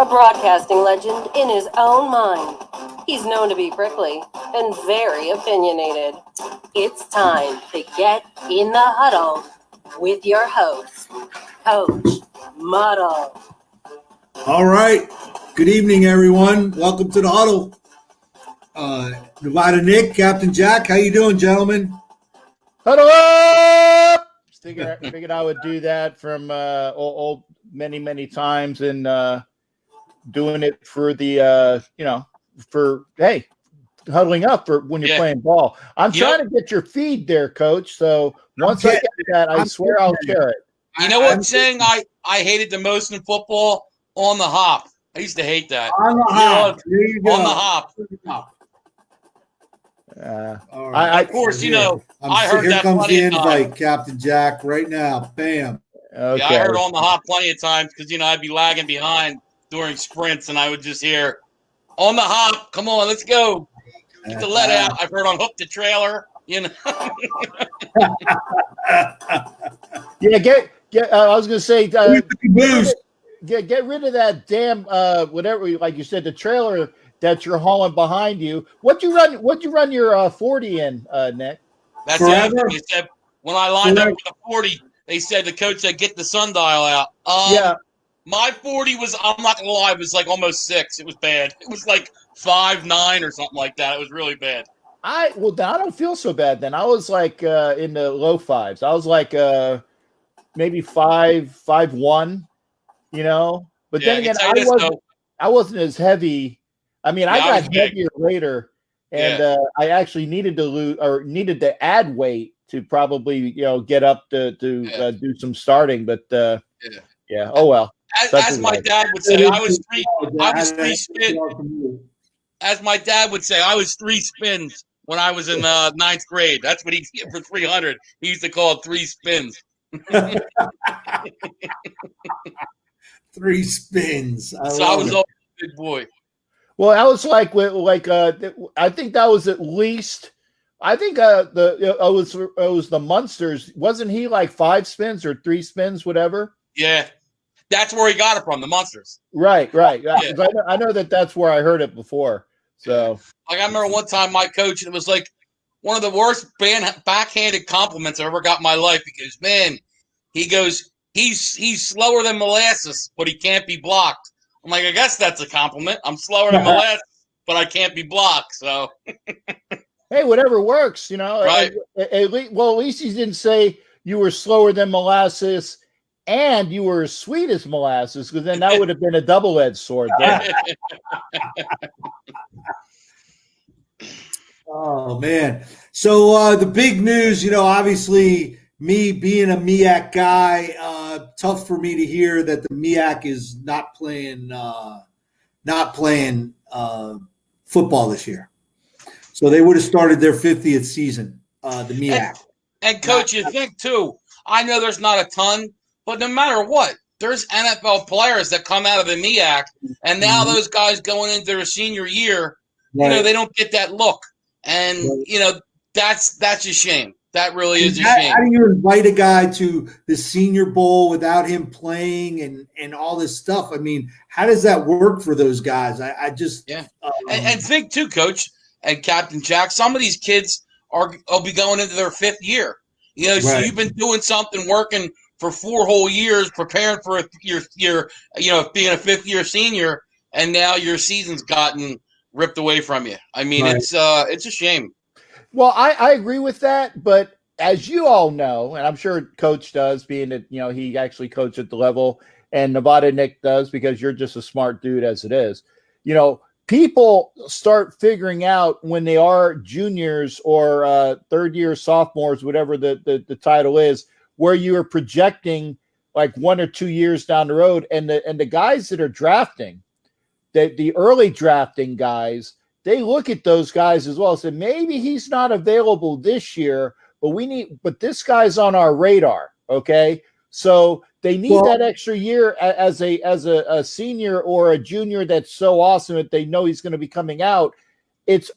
A broadcasting legend in his own mind. He's known to be prickly and very opinionated. It's time to get in the huddle with your host, Coach Muddle. All right. Good evening, everyone. Welcome to the Huddle. Nevada Nick, Captain Jack, how you doing, gentlemen? Huddle up! Figured I would do that from many times and doing it for the huddling up for when you're playing ball. I'm trying to get your feed there, Coach. So once I get that, I swear I'll share it. You know what saying I hated the most in football? On the hop. I used to hate that. On the hop. There you go. On the hop. All right. Of course, I heard here that comes plenty the of invite, times. Captain Jack, right now. Bam. Okay. Yeah, I heard on the hop plenty of times because, I'd be lagging behind during sprints and I would just hear, on the hop, come on, let's go. Get the let out. I've heard on hook the trailer, Yeah, I was going to say, get rid of that damn whatever, like you said, the trailer that you're hauling behind you. What'd you run your 40 in, Nick? That's the other thing. They said when I lined up with the 40, they said the coach said get the sundial out. My 40 was, I'm not gonna lie, it was like almost 6. It was bad. It was like 5'9" or something like that. It was really bad. I don't feel so bad then. I was like in the low 5s. I was like maybe 5'1", But then again, I wasn't as heavy. I mean, I got heavier later, and I actually needed to add weight to probably get up to do some starting. But oh well. As my dad would say, I was 3 spins. As my dad would say, I was 3 spins when I was in 9th grade. That's what he did for 300. He used to call it 3 spins. 3 spins. I was always a big boy. Well, I was like I think that was at least. I think it was the Munsters. Wasn't he like 5 spins or 3 spins, whatever? Yeah, that's where he got it from, the Munsters. Right. Yeah. I know that's where I heard it before. So, I remember one time my coach, it was like one of the worst backhanded compliments I ever got in my life because, man, he goes, he's slower than molasses, but he can't be blocked. I'm like, I guess that's a compliment. I'm slower than molasses, but I can't be blocked. So, hey, whatever works, Right. At least he didn't say you were slower than molasses and you were as sweet as molasses, because then that would have been a double-edged sword there. Oh, man. So the big news, obviously me being a MEAC guy, tough for me to hear that the MEAC is not playing football this year. So they would have started their 50th season, the MEAC. And Coach, you think too, I know there's not a ton, but no matter what, there's NFL players that come out of the MEAC, and now those guys going into their senior year, they don't get that look. And, that's a shame. That really is a shame. How do you invite a guy to the Senior Bowl without him playing and all this stuff? I mean, how does that work for those guys? I just and think too, Coach and Captain Jack. Some of these kids will be going into their 5th year. So you've been doing something, working for 4 whole years, preparing for your being a 5th year senior, and now your season's gotten ripped away from you. I mean, it's a shame. Well, I agree with that, but as you all know, and I'm sure Coach does, being that, he actually coached at the level, and Nevada Nick does, because you're just a smart dude as it is. People start figuring out when they are juniors or 3rd year sophomores, whatever the title is, where you are projecting like 1 or 2 years down the road, and the guys that are drafting, the early drafting guys, they look at those guys as well and say, maybe he's not available this year, but this guy's on our radar. Okay. So they need that extra year as a senior or a junior that's so awesome that they know he's going to be coming out. It's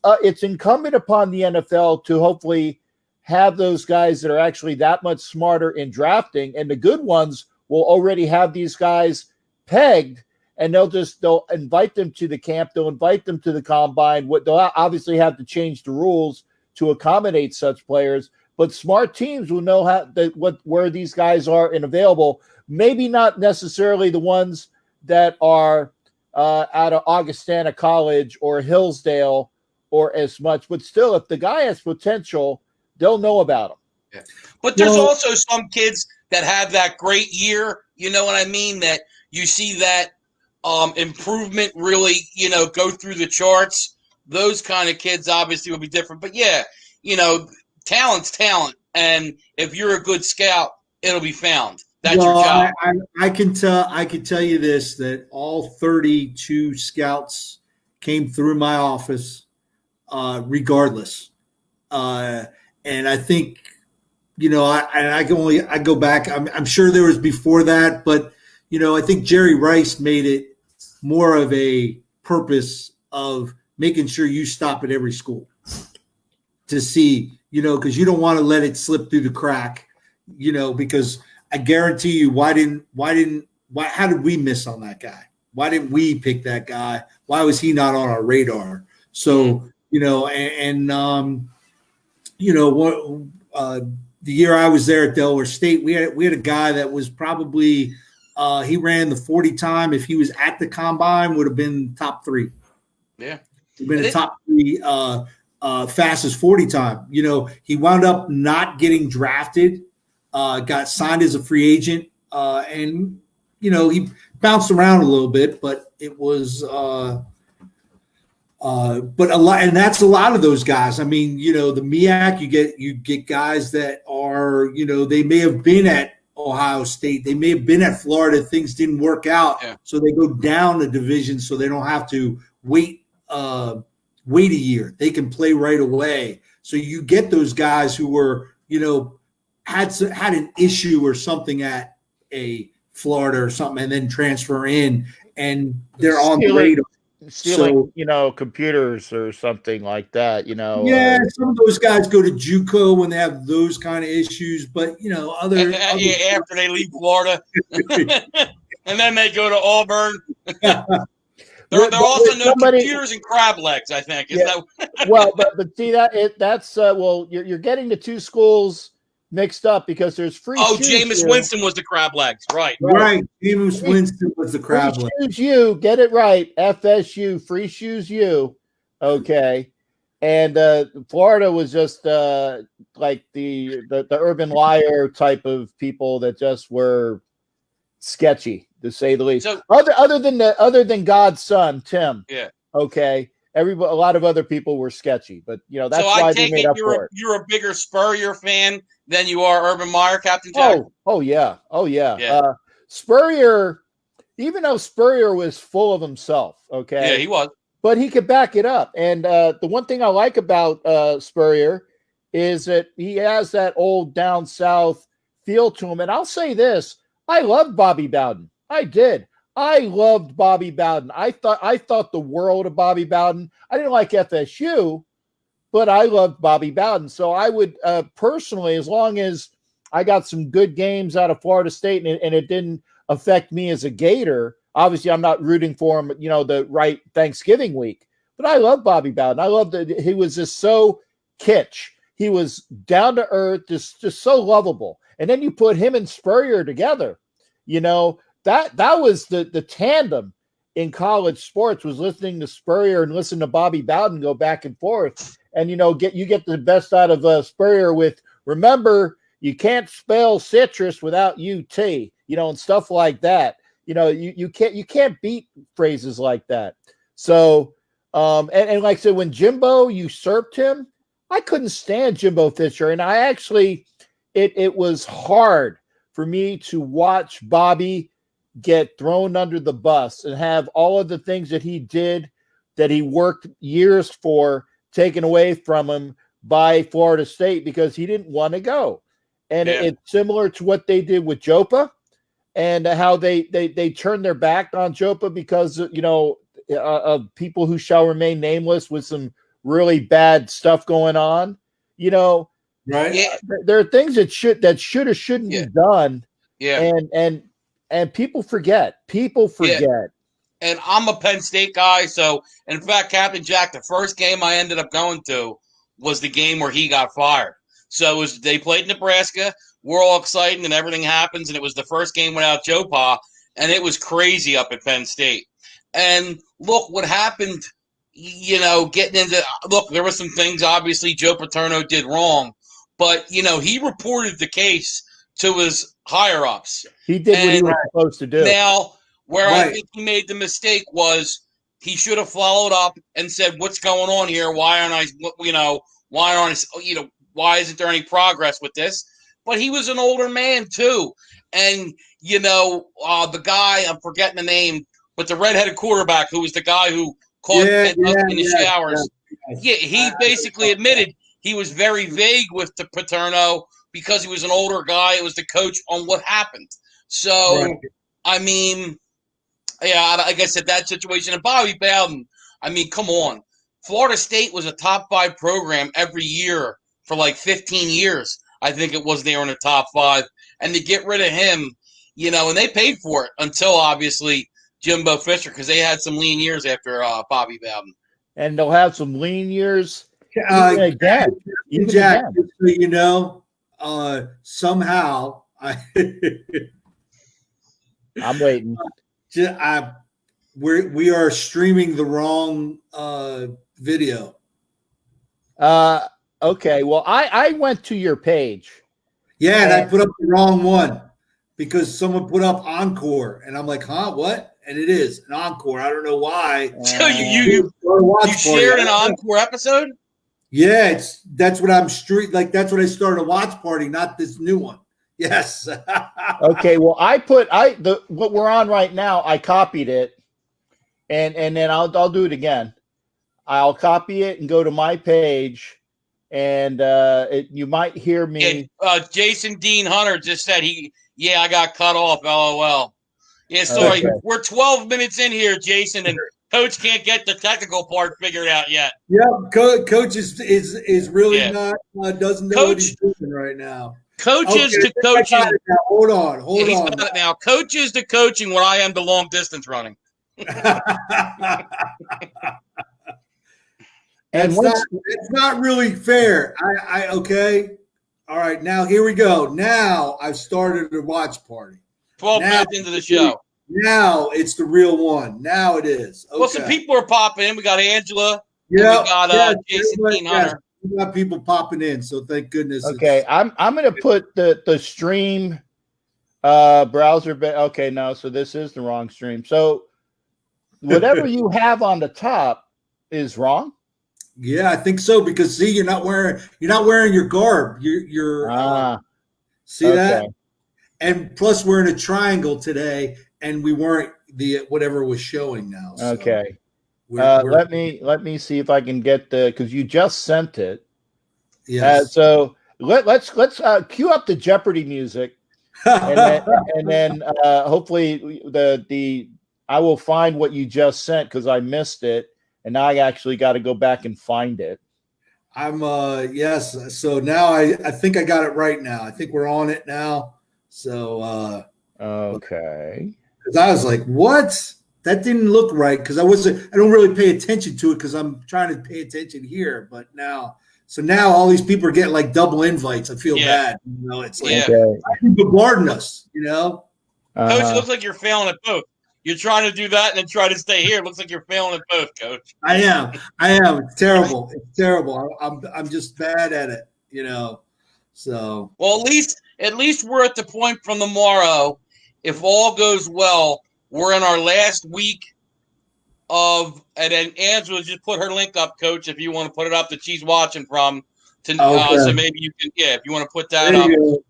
incumbent upon the NFL to hopefully have those guys that are actually that much smarter in drafting, and the good ones will already have these guys pegged and they'll invite them to the camp. They'll invite them to the combine. They'll obviously have to change the rules to accommodate such players, but smart teams will know where these guys are and available. Maybe not necessarily the ones that are out of Augustana College or Hillsdale or as much, but still, if the guy has potential, they'll know about him. Yeah. But there's also some kids that have that great year, you know what I mean, that you see that improvement really, go through the charts. Those kind of kids obviously will be different. But, yeah, talent's talent. And if you're a good scout, it'll be found. That's your job. I can tell you this, that all 32 scouts came through my office regardless. And I think, I go back. I'm sure there was before that, but I think Jerry Rice made it more of a purpose of making sure you stop at every school to see, because you don't want to let it slip through the crack, because I guarantee you, how did we miss on that guy? Why didn't we pick that guy? Why was he not on our radar? So, the year I was there at Delaware State, we had a guy that was probably he ran the 40 time. If he was at the combine, would have been top 3. Yeah, he'd been a top 3 fastest 40 time. He wound up not getting drafted, got signed as a free agent, and he bounced around a little bit, but it was. But a lot, and that's a lot of those guys. I mean, the MEAC, you get guys that are, they may have been at Ohio State, they may have been at Florida, things didn't work out, so they go down a division, so they don't have to wait a year. They can play right away. So you get those guys who were, had an issue or something at a Florida or something, and then transfer in, and they're on the radar. Stealing, computers or something like that, Yeah, some of those guys go to JUCO when they have those kind of issues, but other after they leave Florida, and then they go to Auburn. They're also known computers and crab legs, I think. Well, but see that's you're getting the two schools mixed up because there's free. Oh, Jameis Winston was the crab legs, right? Right. Jameis Winston was the crab legs. Free shoes, you get it right. FSU, free shoes, you. Okay, and Florida was just like the urban liar type of people that just were sketchy, to say the least. So, other than God's son, Tim. Yeah. Okay. A lot of other people were sketchy, but that's why they made up for it. You're a bigger Spurrier fan than you are Urban Meyer, Captain Jack. Oh yeah. Spurrier, even though Spurrier was full of himself, okay. Yeah, he was, but he could back it up. And the one thing I like about Spurrier is that he has that old down south feel to him. And I'll say this: I loved Bobby Bowden. I did. I loved Bobby Bowden. I thought the world of Bobby Bowden. I didn't like FSU, but I loved Bobby Bowden. So I would personally, as long as I got some good games out of Florida State and it didn't affect me as a Gator. Obviously, I'm not rooting for him, the right Thanksgiving week. But I love Bobby Bowden. I love that he was just so kitsch. He was down to earth, just so lovable. And then you put him and Spurrier together, That was the tandem in college sports, was listening to Spurrier and listening to Bobby Bowden go back and forth. And, you get the best out of Spurrier with, remember, you can't spell citrus without UT, and stuff like that. You can't beat phrases like that. So, and like I said, when Jimbo usurped him, I couldn't stand Jimbo Fisher. And I actually, it was hard for me to watch Bobby get thrown under the bus and have all of the things that he did, that he worked years for, taken away from him by Florida State because he didn't want to go. And it's similar to what they did with Jopa and how they turned their back on Jopa because, of people who shall remain nameless with some really bad stuff going on, right. Yeah. There are things that should or shouldn't be done. Yeah. And people forget. and I'm a Penn State guy. So, in fact, Captain Jack, the first game I ended up going to was the game where he got fired. So they played Nebraska. We're all excited, and everything happens, and it was the first game without Joe Pa, and it was crazy up at Penn State. And look what happened. Getting into look, there were some things obviously Joe Paterno did wrong, but he reported the case to his higher ups. He did what he was supposed to do. Now, where I think he made the mistake was he should have followed up and said, "What's going on here? Why aren't I? Why isn't there any progress with this?" But he was an older man too, and the guy, I'm forgetting the name, but the redheaded quarterback who was the guy who caught in the showers. Yeah, he basically admitted he was very vague with the Paterno because he was an older guy. It was the coach on what happened. So, I mean, like I said, that situation. And Bobby Bowden, I mean, come on. Florida State was a top 5 program every year for like 15 years. I think it was they were in the top 5. And to get rid of him, and they paid for it until obviously Jimbo Fisher, because they had some lean years after Bobby Bowden. And they'll have some lean years Jack, somehow I'm waiting. We are streaming the wrong video. Okay. Well, I went to your page. Yeah, and I put up the wrong one because someone put up Encore, and I'm like, huh, what? And it is an Encore. I don't know why. So you shared an Encore episode? Yeah, that's what I'm that's what I started a watch party, not this new one. Yes. Okay, well, what we're on right now, I copied it, and then I'll do it again. I'll copy it and go to my page, and you might hear me. Yeah, Jason Dean Hunter just said I got cut off. LOL. Yeah, sorry. Okay. We're 12 minutes in here, Jason, and Coach can't get the technical part figured out yet. Yeah, Coach is really not doesn't know what he's doing right now. Coaches to coaching. Hold on. He's got it now. Coaches to coaching what I am to long distance running. It's not really fair. Okay. All right, now here we go. Now I've started a watch party. 12 minutes into the show. Now it's the real one. Now it is. Okay. Well, some people are popping in. We got Angela. Yeah. We got Jason Dean Hunter. We got people popping in, so thank goodness. Okay, I'm going to put the stream browser. Okay, no, so this is the wrong stream. So whatever you have on the top is wrong. Yeah, I think so because see, you're not wearing your garb. You're see that? And plus, we're in a triangle today, and we weren't whatever was showing now. So okay, let me see if I can get because you just sent it. Yes. So let's cue up the Jeopardy music, and then hopefully I will find what you just sent because I missed it, and now I actually got to go back and find it. Yes. So now I think I got it right now. I think we're on it now. So okay, because I was like, what? That didn't look right because I don't really pay attention to it because I'm trying to pay attention here. But now all these people are getting like double invites. I feel bad. It's like bombarding us. Coach, it looks like you're failing at both. You're trying to do that and then try to stay here. It looks like you're failing at both, Coach. I am. It's terrible. It's terrible. I'm just bad at it. So well, at least we're at the point from tomorrow. If all goes well, we're in our last week and then Angela just put her link up, Coach, if you want to put it up that she's watching from. So maybe you can, if you want to put that up.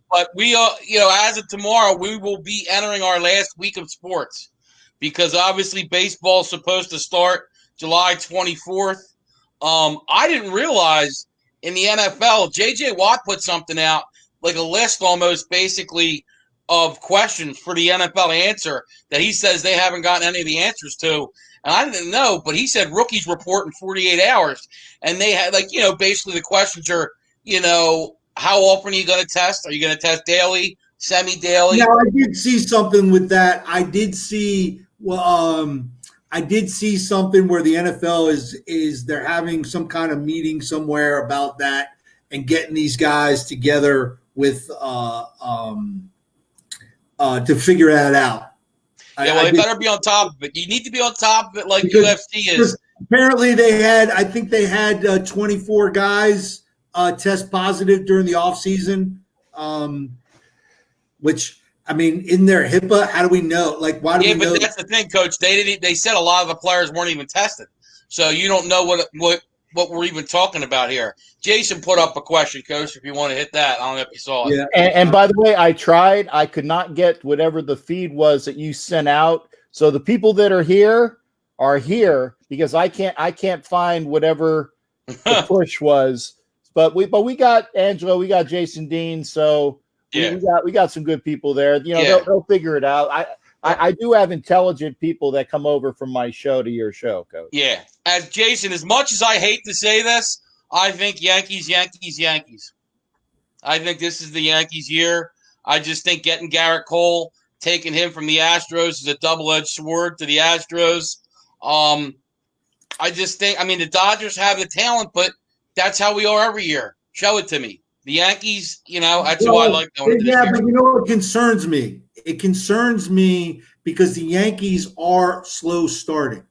But we, as of tomorrow, we will be entering our last week of sports because obviously baseball is supposed to start July 24th. I didn't realize in the NFL, J.J. Watt put something out, like a list almost basically of questions for the NFL to answer that he says they haven't gotten any of the answers to. And I didn't know, but he said rookies report in 48 hours. And they had, basically the questions are, how often are you going to test? Are you going to test daily, semi-daily? Now, I did see something with that. I did see I did see something where the NFL is they're having some kind of meeting somewhere about that and getting these guys together with to figure that out. Yeah, well, they better be on top of it. You need to be on top of it like UFC is. Apparently, I think they had 24 guys test positive during the offseason, which, I mean, in their HIPAA, how do we know? Like, why do we know? Yeah, but that's the thing, Coach. They said a lot of the players weren't even tested. So you don't know what we're even talking about here. Jason put up a question, Coach, if you want to hit that. I don't know if you saw it. Yeah. And by the way, I tried. I could not get whatever the feed was that you sent out. So the people that are here because I can't find whatever the push was. But we got Angelo, we got Jason Dean, so we got some good people there. You know, they'll figure it out. I do have intelligent people that come over from my show to your show, Coach. Yeah. As Jason, as much as I hate to say this, I think Yankees. I think this is the Yankees' year. I just think getting Garrett Cole, taking him from the Astros is a double-edged sword to the Astros. I just think, I mean, the Dodgers have the talent, but that's how we are every year. Show it to me. The Yankees, you know, that's who I like going into this year. But you know what concerns me? It concerns me because the Yankees are slow starting.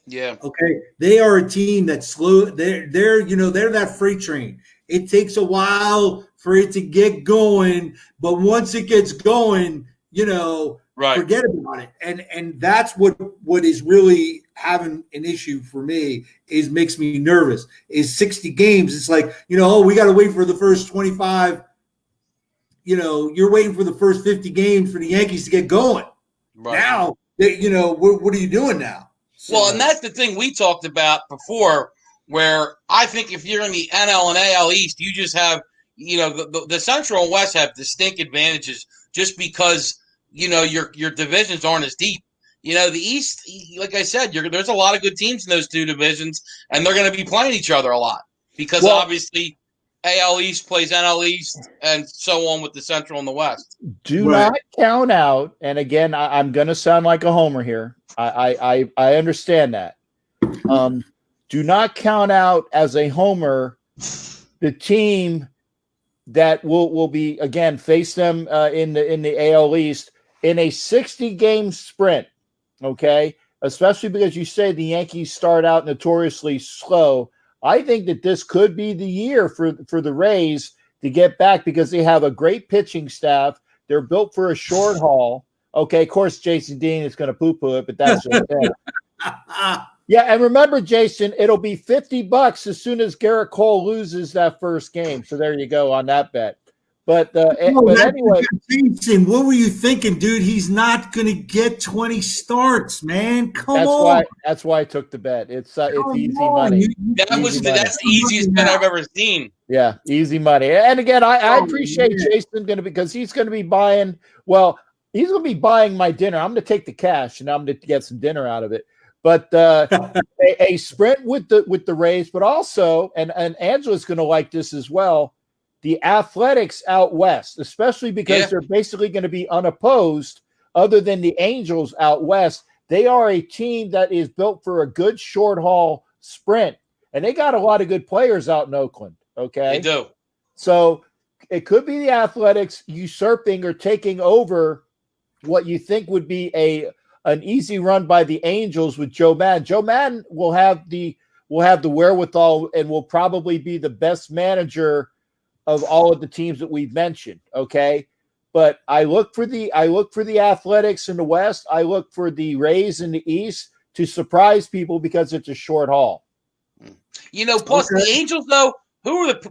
Yeah. Okay. They are a team that's slow. They're that freight train. It takes a while for it to get going, but once it gets going, forget about it. And that's what is really having an issue for me makes me nervous. Is 60 games. It's like, we got to wait for the first 25. You're waiting for the first 50 games for the Yankees to get going. Right. Now, what are you doing now? So, well, and that's the thing we talked about before, where I think if you're in the NL and AL East, you just have, the Central and West have distinct advantages just because, your divisions aren't as deep. The East, like I said, there's a lot of good teams in those two divisions, and they're going to be playing each other a lot because obviously AL East plays NL East and so on with the Central and the West. Do not count out, and again, I'm going to sound like a homer here. I understand that. Do not count out as a homer the team that will be, again, face them in the AL East in a 60-game sprint, okay? Especially because you say the Yankees start out notoriously slow. I think that this could be the year for the Rays to get back because they have a great pitching staff. They're built for a short haul. Okay, of course, Jason Dean is going to poo-poo it, but that's okay. Yeah, and remember, Jason, it'll be $50 as soon as Garrett Cole loses that first game. So there you go on that bet. But anyway, Jason, what were you thinking, dude? He's not going to get 20 starts, man. Come on. That's why I took the bet. It's easy money. That's the easiest bet I've ever seen. Yeah, easy money. And again, I appreciate Jason because he's going to be buying. Well, he's going to be buying my dinner. I'm going to take the cash and I'm going to get some dinner out of it. But a sprint with the Rays, but also, and Angela's going to like this as well, the Athletics out west, especially because they're basically going to be unopposed other than the Angels out west. They are a team that is built for a good short haul sprint, and they got a lot of good players out in Oakland, okay? They do. So it could be the Athletics usurping or taking over what you think would be an easy run by the Angels with Joe Madden. Joe Madden will have the wherewithal and will probably be the best manager of all of the teams that we've mentioned. Okay. But I look for the Athletics in the West. I look for the Rays in the East to surprise people because it's a short haul. Plus the Angels though,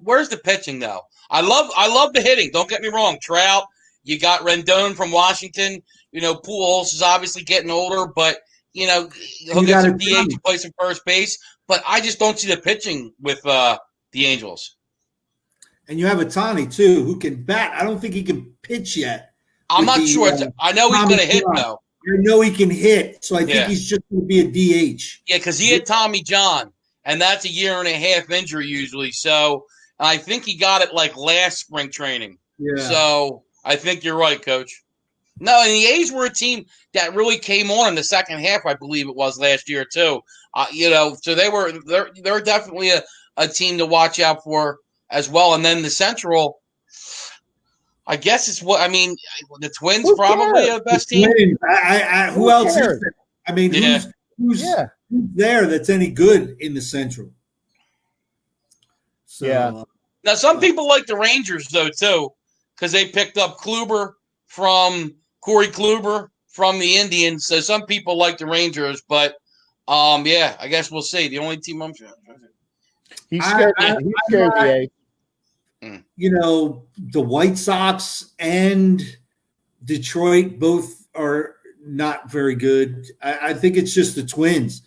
where's the pitching though? I love the hitting. Don't get me wrong. Trout, you got Rendon from Washington. Pujols is obviously getting older, but he'll get some DH, play some first base. But I just don't see the pitching with the Angels. And you have Ohtani too, who can bat. I don't think he can pitch yet. I'm not sure. I know he's going to hit though. I know he can hit, so I think he's just going to be a DH. Yeah, because he had Tommy John, and that's a 1.5 year injury usually. So I think he got it like last spring training. Yeah. So I think you're right, Coach. No, and the A's were a team that really came on in the second half, I believe it was last year too. So they're definitely a team to watch out for as well. And then the Central, I guess it's the Twins Who probably cares? are the best team. Who else is there? I mean, Yeah. who's there that's any good in the Central? So, Yeah. Now, some people like the Rangers, though, too, because they picked up Corey Kluber from the Indians. So some people like the Rangers, but, I guess we'll see. The only team I'm sure. He's scared the A's. The White Sox and Detroit both are not very good. I think it's just the Twins,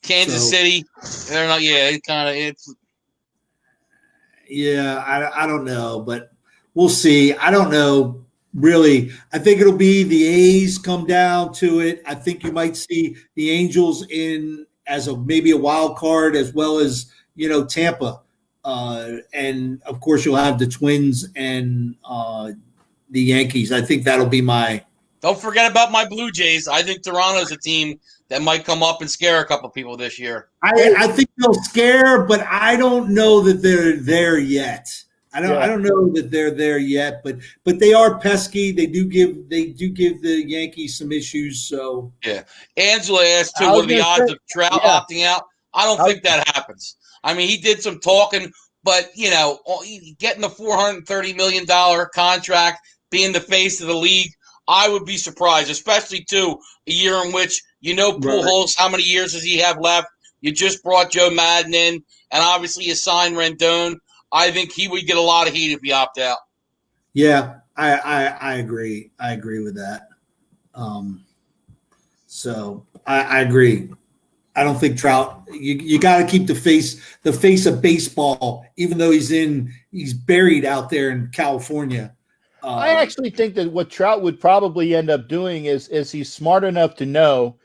Kansas City, they're not. Yeah, it kind of it's. Yeah, I don't know, but we'll see. I don't know really. I think it'll be the A's come down to it. I think you might see the Angels in as maybe a wild card, as well as Tampa, and of course you'll have the Twins and the Yankees. I think that'll be my. Don't forget about my Blue Jays. I think Toronto's a team that might come up and scare a couple people this year. I think they'll scare, but I don't know that they're there yet. I don't know that they're there yet, but they are pesky. They do give the Yankees some issues. So yeah, Angela asked too, what are the odds of Trout opting out? I don't think that happens. I mean, he did some talking, but getting the $430 million contract, being the face of the league, I would be surprised, especially too a year in which Pujols. How many years does he have left? You just brought Joe Madden in, and obviously you signed Rendon. I think he would get a lot of heat if he opted out. Yeah, I agree. I agree with that. So I agree. I don't think Trout. You got to keep the face of baseball, even though he's buried out there in California. I actually think that what Trout would probably end up doing is he's smart enough to know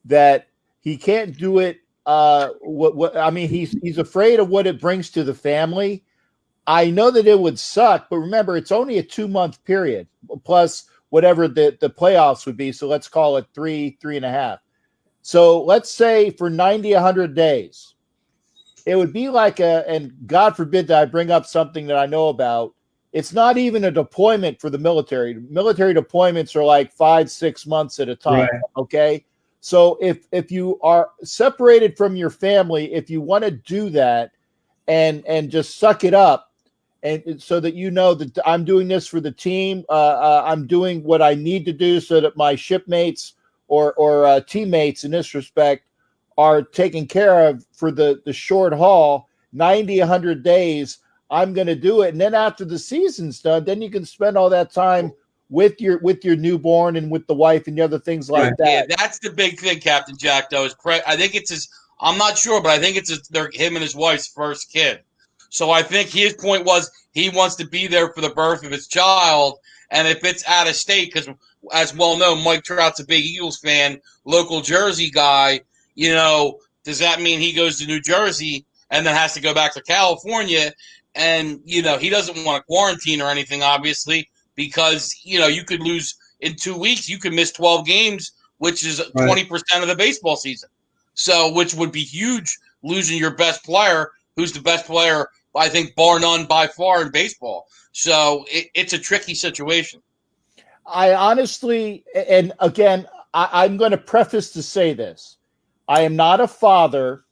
that he can't do it. He's afraid of what it brings to the family. I know that it would suck, but remember, it's only a 2-month period plus whatever the playoffs would be. So let's call it 3.5. So let's say for 90, 100 days, it would be like and God forbid that I bring up something that I know about. It's not even a deployment for the military. Military deployments are like 5-6 months at a time. Right. Okay. So if you are separated from your family, if you want to do that and just suck it up, and so that that I'm doing this for the team, I'm doing what I need to do so that my shipmates or teammates in this respect are taken care of for the short haul, 90, 100 days. I'm going to do it. And then after the season's done, then you can spend all that time with your newborn and with the wife and the other things like that. Yeah, that's the big thing, Captain Jack, though. I think it's I'm not sure, but I think it's him and his wife's first kid. So I think his point was he wants to be there for the birth of his child. And if it's out of state, because as well known, Mike Trout's a big Eagles fan, local Jersey guy, does that mean he goes to New Jersey and then has to go back to California? And, he doesn't want to quarantine or anything, obviously, because, you could lose in 2 weeks. You could miss 12 games, which is 20% of the baseball season. So, which would be huge, losing your best player, who's the best player, I think, bar none by far in baseball. So, it's a tricky situation. I honestly, and again, I'm going to preface to say this. I am not a father,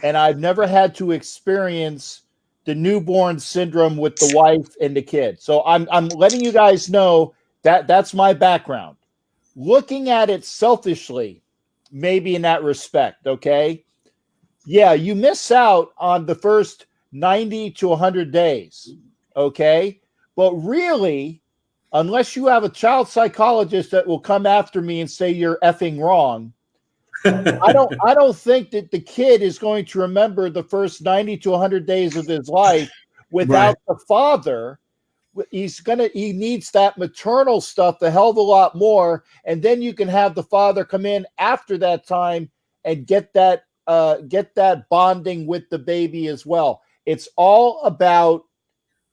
and I've never had to experience the newborn syndrome with the wife and the kid. So I'm letting you guys know that that's my background. Looking at it selfishly, maybe in that respect, okay? Yeah, you miss out on the first 90 to 100 days, okay? But really, unless you have a child psychologist that will come after me and say you're effing wrong, I don't think that the kid is going to remember the first 90 to 100 days of his life without the father. He needs that maternal stuff a hell of a lot more. And then you can have the father come in after that time and get that bonding with the baby as well. It's all about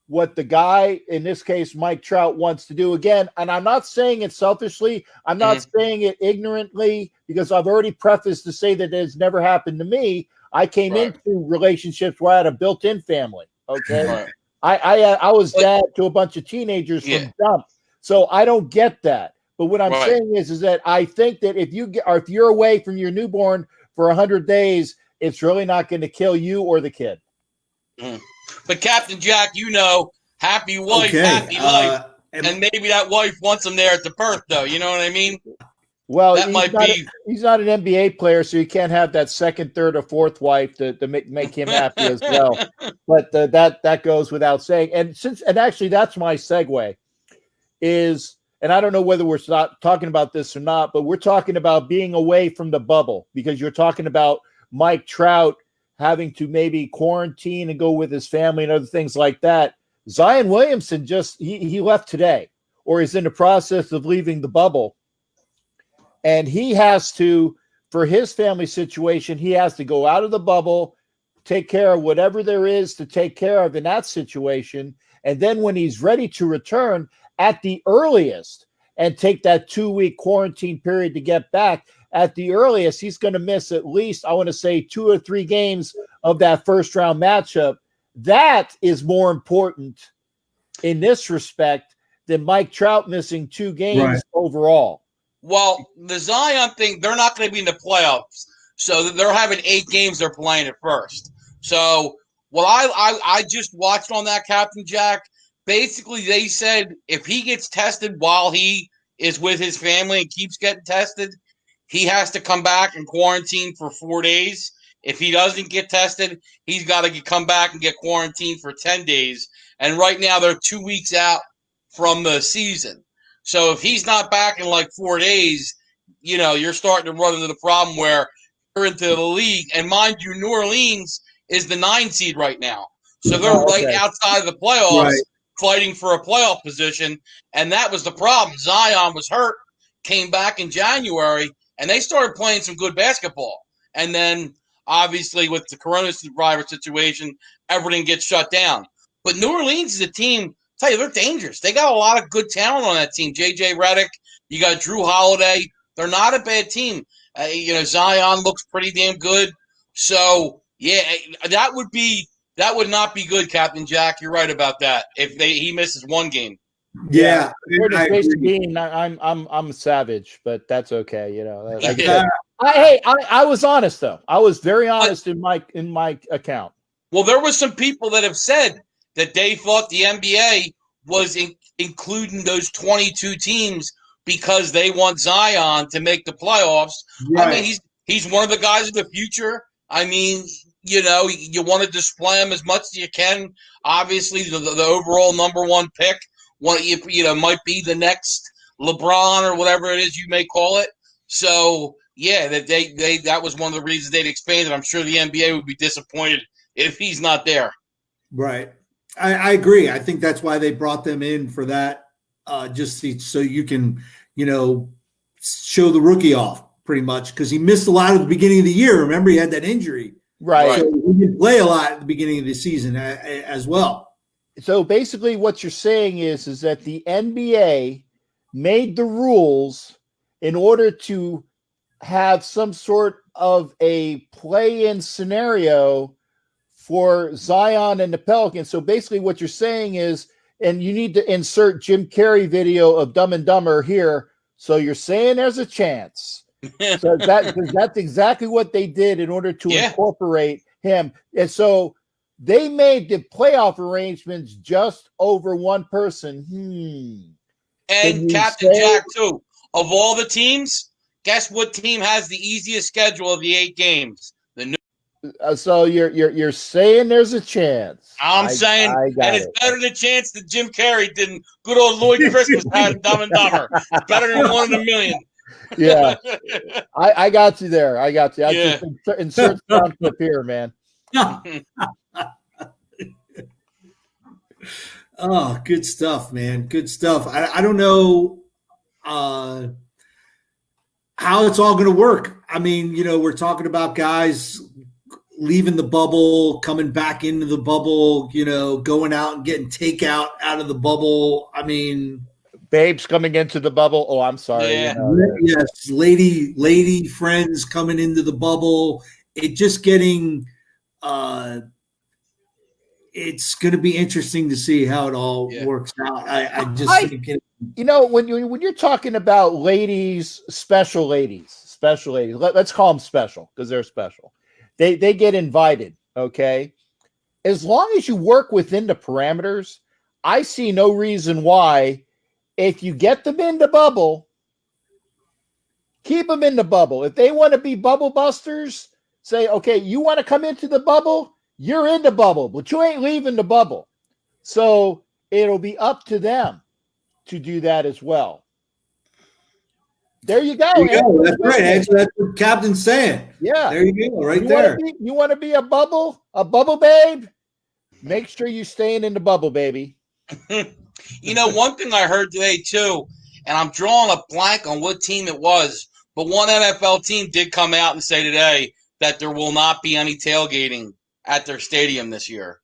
what the guy, in this case, Mike Trout, wants to do again. And I'm not saying it selfishly. I'm not saying it ignorantly, because I've already prefaced to say that it's never happened to me. I came into relationships where I had a built-in family. Okay. I was dad to a bunch of teenagers from jump. So I don't get that. But what I'm saying is that I think that if you're away from your newborn for 100 days, it's really not going to kill you or the kid. But Captain Jack, happy wife, happy life. And maybe that wife wants him there at the birth, though. You know what I mean? Well, he's not an NBA player, so you can't have that second, third, or fourth wife to make him happy as well. But that goes without saying. And actually, that's my segue. And I don't know whether we're talking about this or not, but we're talking about being away from the bubble, because you're talking about Mike Trout having to maybe quarantine and go with his family and other things like that. Zion Williamson he left today, or is in the process of leaving the bubble. And he has to, for his family situation, he has to go out of the bubble, take care of whatever there is to take care of in that situation. And then when he's ready to return at the earliest and take that 2-week quarantine period to get back, at the earliest, he's going to miss at least, I want to say, 2 or 3 games of that first round matchup. That is more important in this respect than Mike Trout missing 2 games overall. Well, the Zion thing, they're not going to be in the playoffs. So they're having 8 games they're playing at first. So what I just watched on that, Captain Jack, basically they said if he gets tested while he is with his family and keeps getting tested, he has to come back and quarantine for 4 days. If he doesn't get tested, he's got to come back and get quarantined for 10 days. And right now they're 2 weeks out from the season. So if he's not back in like 4 days, you're starting to run into the problem where you're into the league. And mind you, New Orleans is the 9 seed right now. So they're right outside of the playoffs fighting for a playoff position. And that was the problem. Zion was hurt, came back in January, and they started playing some good basketball. And then, obviously, with the coronavirus situation, everything gets shut down. But New Orleans is a team, tell you, they're dangerous. They got a lot of good talent on that team. J.J. Redick, you got Drew Holiday. They're not a bad team. Zion looks pretty damn good. So, yeah, that would not be good, Captain Jack. You're right about that. If he misses 1 game. Yeah, I'm a savage, but that's okay. I was honest though. I was very honest in my account. Well, there was some people that have said that they thought the NBA was including those 22 teams because they want Zion to make the playoffs. Right. I mean, he's one of the guys of the future. I mean, you want to display him as much as you can. Obviously, the overall number 1 pick. Might be the next LeBron or whatever it is you may call it. So yeah, that was one of the reasons they'd expanded. I'm sure the NBA would be disappointed if he's not there. Right, I agree. I think that's why they brought them in for that, just so you can show the rookie off pretty much, because he missed a lot at the beginning of the year. Remember, he had that injury, right? So he didn't play a lot at the beginning of the season as well. So basically what you're saying is that the NBA made the rules in order to have some sort of a play-in scenario for Zion and the Pelicans. So basically what you're saying is, and you need to insert Jim Carrey video of Dumb and Dumber here. So you're saying there's a chance. So that's exactly what they did in order to incorporate him. And so they made the playoff arrangements just over 1 person. And Captain Jack, too. Of all the teams, guess what team has the easiest schedule of the 8 games? So you're saying there's a chance. I'm saying, and it's better than a chance that Jim Carrey did in good old Lloyd Christmas had in Dumb and Dumber. It's better than 1 in a million. Yeah. I got you there. I got you. I just insert sound clip here, man. Oh, good stuff, man. Good stuff. I don't know how it's all going to work. I mean, we're talking about guys leaving the bubble, coming back into the bubble, going out and getting takeout out of the bubble. I mean, babes coming into the bubble. Oh, I'm sorry. Yeah. Yes, lady friends coming into the bubble. It just getting. It's going to be interesting to see how it all works out. I just think when you're talking about ladies, special ladies, let's call them special because they're special. They get invited. Okay, as long as you work within the parameters, I see no reason why. If you get them in the bubble, keep them in the bubble. If they want to be bubble busters, say, okay, you want to come into the bubble, you're in the bubble, but you ain't leaving the bubble. So it'll be up to them to do that as well. There you go. That's right. That's what Captain's saying. Yeah. There you go. Right there. You want to be a bubble babe? Make sure you're staying in the bubble, baby. One thing I heard today too, and I'm drawing a blank on what team it was, but one NFL team did come out and say today that there will not be any tailgating at their stadium this year.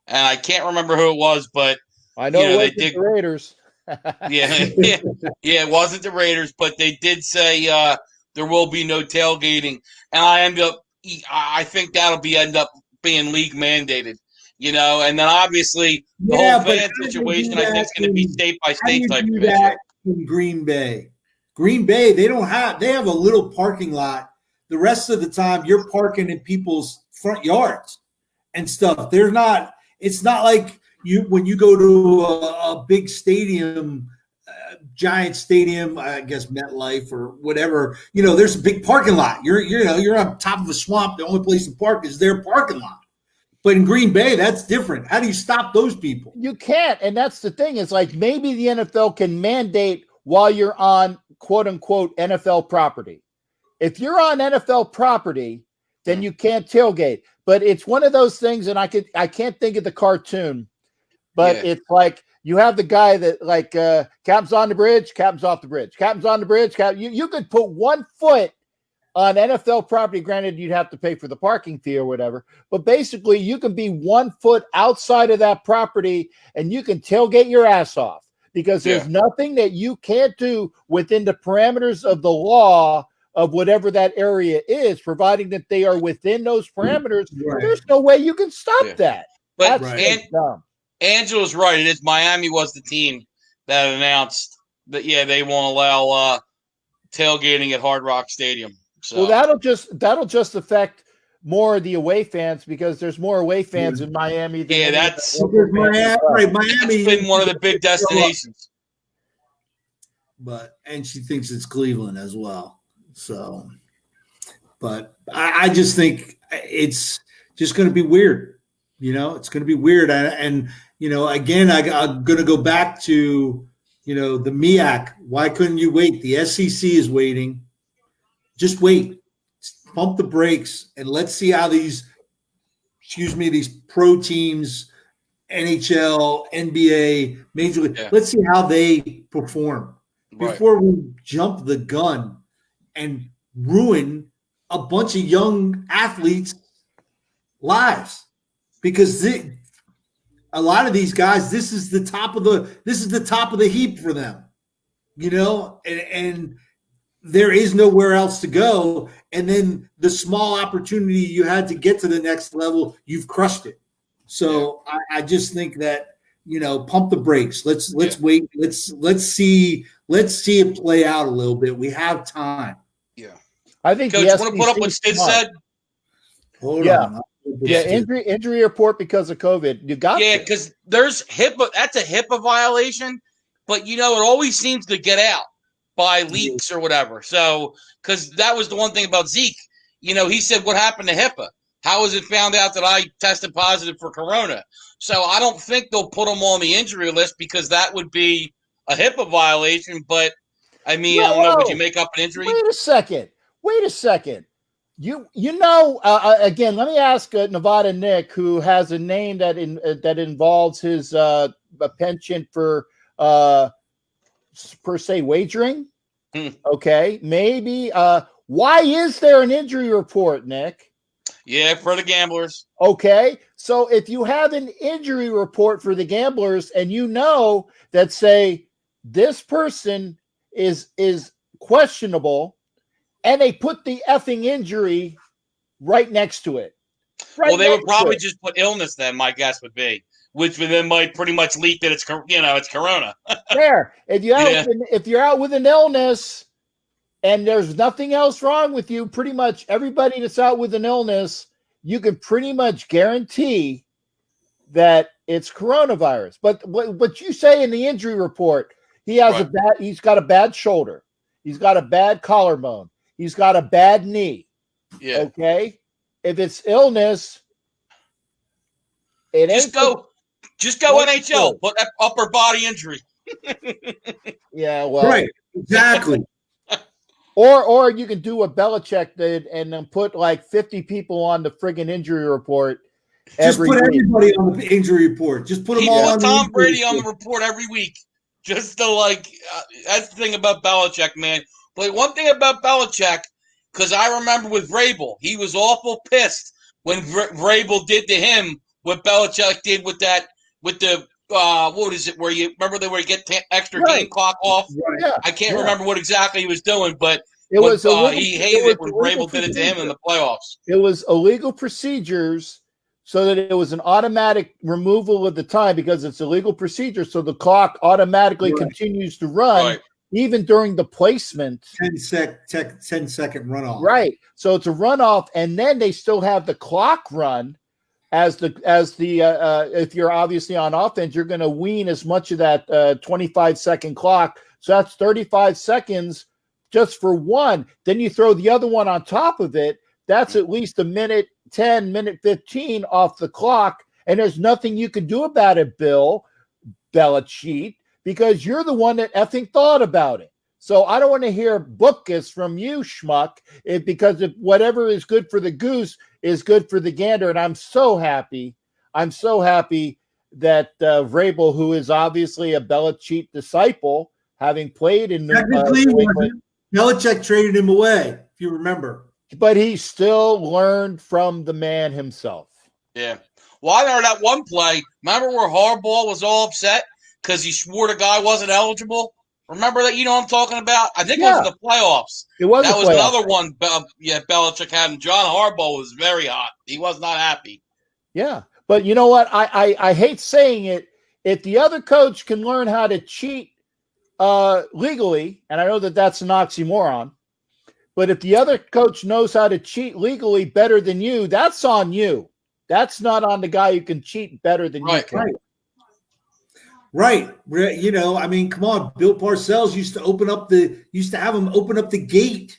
And I can't remember who it was, but I know it wasn't the Raiders. It wasn't the Raiders, but they did say there will be no tailgating. And I think that'll end up being league mandated. And then obviously the whole fan situation, I think, is going to be state by state type of issue. In Green Bay, they have a little parking lot. The rest of the time, you're parking in people's front yards and stuff. It's not like when you go to a big stadium, giant stadium, I guess MetLife or whatever. There's a big parking lot. You're on top of a swamp. The only place to park is their parking lot. But in Green Bay, that's different. How do you stop those people? You can't. And that's the thing. It's like maybe the NFL can mandate while you're on quote unquote NFL property. If you're on NFL property, then you can't tailgate. But it's one of those things, and I can't think of the cartoon, but it's like you have the guy that captain's on the bridge, captain's off the bridge, captain's on the bridge. You could put 1 foot on NFL property. Granted, you'd have to pay for the parking fee or whatever, but basically you can be 1 foot outside of that property and you can tailgate your ass off because there's nothing that you can't do within the parameters of the law of whatever that area is, providing that they are within those parameters. Right. There's no way you can stop that. But Angela's right. It is Miami was the team that announced that, they won't allow tailgating at Hard Rock Stadium. So. Well, that'll just affect more of the away fans because there's more away fans in Miami. Than that's Miami. That's been one of the big destinations. And she thinks it's Cleveland as well. So, but I just think it's just going to be weird. It's going to be weird. And again, I'm going to go back to, the MEAC. Why couldn't you wait? The SEC is waiting. Just wait, pump the brakes, and let's see how these pro teams, NHL, NBA, Major League, let's see how they perform before we jump the gun and ruin a bunch of young athletes' lives. Because a lot of these guys, this is the top of the heap for them, and there is nowhere else to go. And then the small opportunity you had to get to the next level, you've crushed it. So I just think that, pump the brakes. Let's wait. Let's see it play out a little bit. We have time. Yeah. I think Coach, want to put up what Stid said? Hold on. Injury report because of COVID. You got because there's HIPAA. That's a HIPAA violation, but it always seems to get out by leaks or whatever. So, because that was the one thing about Zeke. He said, what happened to HIPAA? How was it found out that I tested positive for corona? So I don't think they'll put him on the injury list because that would be a HIPAA violation. But, I mean, I don't know. Would you make up an injury? Wait a second. Again, let me ask Nevada Nick, who has a name that involves his penchant for per se wagering. Okay, maybe. Why is there an injury report, Nick? Yeah, for the gamblers. Okay, so if you have an injury report for the gamblers and you know that, say, this person is questionable, and they put the effing injury right next to it. Well, they would probably just put illness then, my guess would be, which would then might pretty much leak that it's corona. There. If you're out with an illness and there's nothing else wrong with you, pretty much everybody that's out with an illness, you can pretty much guarantee that it's coronavirus. But what you say in the injury report, he's got a bad shoulder. He's got a bad collarbone. He's got a bad knee. Yeah. Okay. If it's illness, just go NHL. Put upper body injury. Yeah. Well. Right. Exactly. Or you can do what Belichick did and then put like 50 people on the friggin' injury report. Just put everybody on the injury report. Just put them all on. Tom Brady on the report every week. Just to that's the thing about Belichick, man. But one thing about Belichick, because I remember with Vrabel, he was awful pissed when Vrabel did to him what Belichick did with the what is it? Where you get extra game clock off? Right. Yeah. I can't remember what exactly he was doing, but he hated it when Vrabel did it to him in the playoffs. It was illegal procedures, so that it was an automatic removal of the time because it's illegal procedure. So the clock automatically continues to run even during the placement. 10-second runoff. Right. So it's a runoff, and then they still have the clock run as the if you're obviously on offense, you're going to wean as much of that 25-second clock. So that's 35 seconds just for one. Then you throw the other one on top of it. That's at least a minute 10, minute 15 off the clock. And there's nothing you can do about it, Bill Belichick, because you're the one that effing thought about it. So I don't want to hear bookus from you, schmuck, because if whatever is good for the goose is good for the gander. And I'm so happy that Vrabel, who is obviously a Belichick disciple, having played in Belichick traded him away, if you remember. But he still learned from the man himself. Yeah. Well, I remember that one play. Remember where Harbaugh was all upset because he swore the guy wasn't eligible? Remember that? You know what I'm talking about? I think it was in the playoffs. It was. That was another one. Belichick had, and John Harbaugh was very hot. He was not happy. Yeah, but you know what? I hate saying it. If the other coach can learn how to cheat legally, and I know that that's an oxymoron, but if the other coach knows how to cheat legally better than you, that's on you. That's not on the guy who can cheat better than you can. Right. You know, I mean, come on. Bill Parcells used to have him open up the gate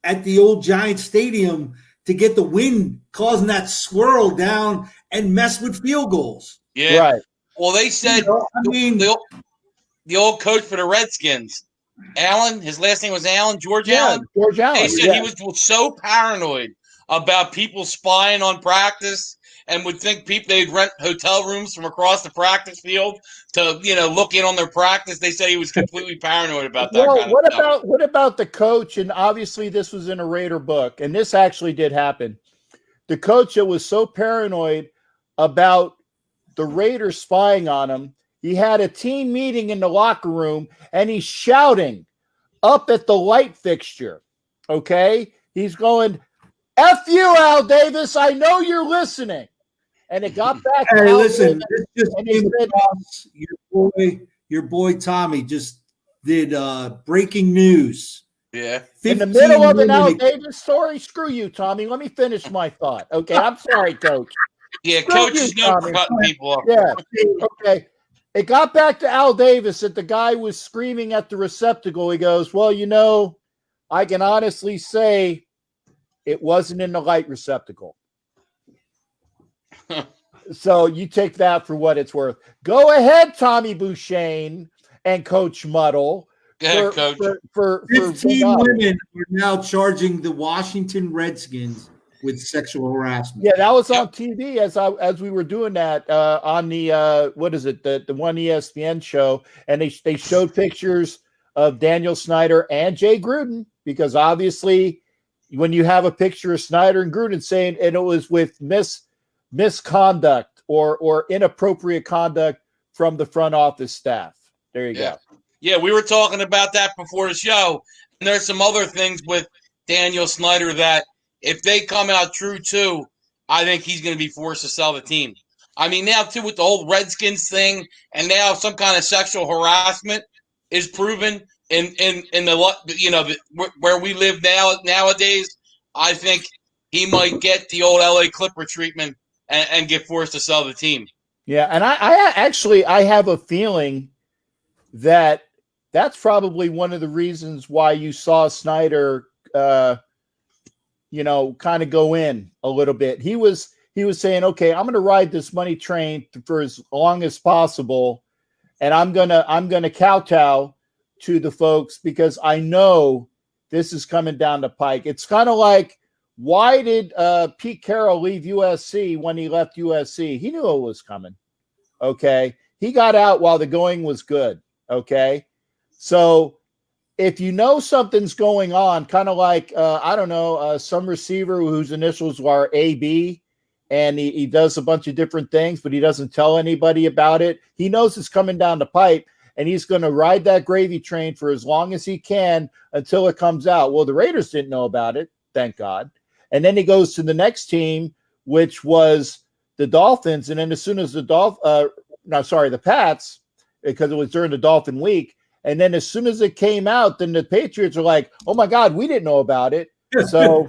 at the old Giant Stadium to get the wind causing that swirl down and mess with field goals. Yeah. Right. Well, they said the old coach for the Redskins, Allen, his last name was Allen, George Allen. George Allen. They said he was so paranoid about people spying on practice and would think they'd rent hotel rooms from across the practice field to, look in on their practice. They said he was completely paranoid about that kind of stuff. What about the coach? And obviously this was in a Raider book, and this actually did happen. The coach that was so paranoid about the Raiders spying on him, he had a team meeting in the locker room, and he's shouting up at the light fixture, okay? He's going, F you, Al Davis. I know you're listening. And it got back to Al listen, Davis, this just came across your boy Tommy just did breaking news. Yeah. In the middle of an Al Davis story? Screw you, Tommy. Let me finish my thought. Okay, I'm sorry, Coach. Yeah, Coach is known for cutting people off. Yeah, okay. It got back to Al Davis that the guy was screaming at the receptacle. He goes, well, I can honestly say it wasn't in the light receptacle. So you take that for what it's worth. Go ahead, Tommy Bouchane and Coach Muddle. Coach. For 15 women are now charging the Washington Redskins with sexual harassment. Yeah, that was on TV as we were doing that on the what is it, the one ESPN show, and they showed pictures of Daniel Snyder and Jay Gruden, because obviously when you have a picture of Snyder and Gruden saying, and it was with misconduct or inappropriate conduct from the front office staff. There you go. Yeah, we were talking about that before the show. And there's some other things with Daniel Snyder that if they come out true too, I think he's going to be forced to sell the team. I mean, now too with the whole Redskins thing, and now some kind of sexual harassment is proven in the where we live nowadays. I think he might get the old LA Clipper treatment and get forced to sell the team. Yeah, and I have a feeling that that's probably one of the reasons why you saw Snyder, kind of go in a little bit. He was saying, okay, I'm going to ride this money train for as long as possible, and I'm gonna kowtow to the folks because I know this is coming down the pike. It's kind of like, why did Pete Carroll leave USC when he left USC? He knew it was coming. Okay, he got out while the going was good. Okay, so if you know something's going on, kind of like some receiver whose initials are AB. And he does a bunch of different things, but he doesn't tell anybody about it. He knows it's coming down the pipe, and he's going to ride that gravy train for as long as he can until it comes out. Well, the Raiders didn't know about it, thank God. And then he goes to the next team, which was the Dolphins. And then as soon as the Pats, because it was during the Dolphin week. And then as soon as it came out, then the Patriots are like, oh, my God, we didn't know about it. So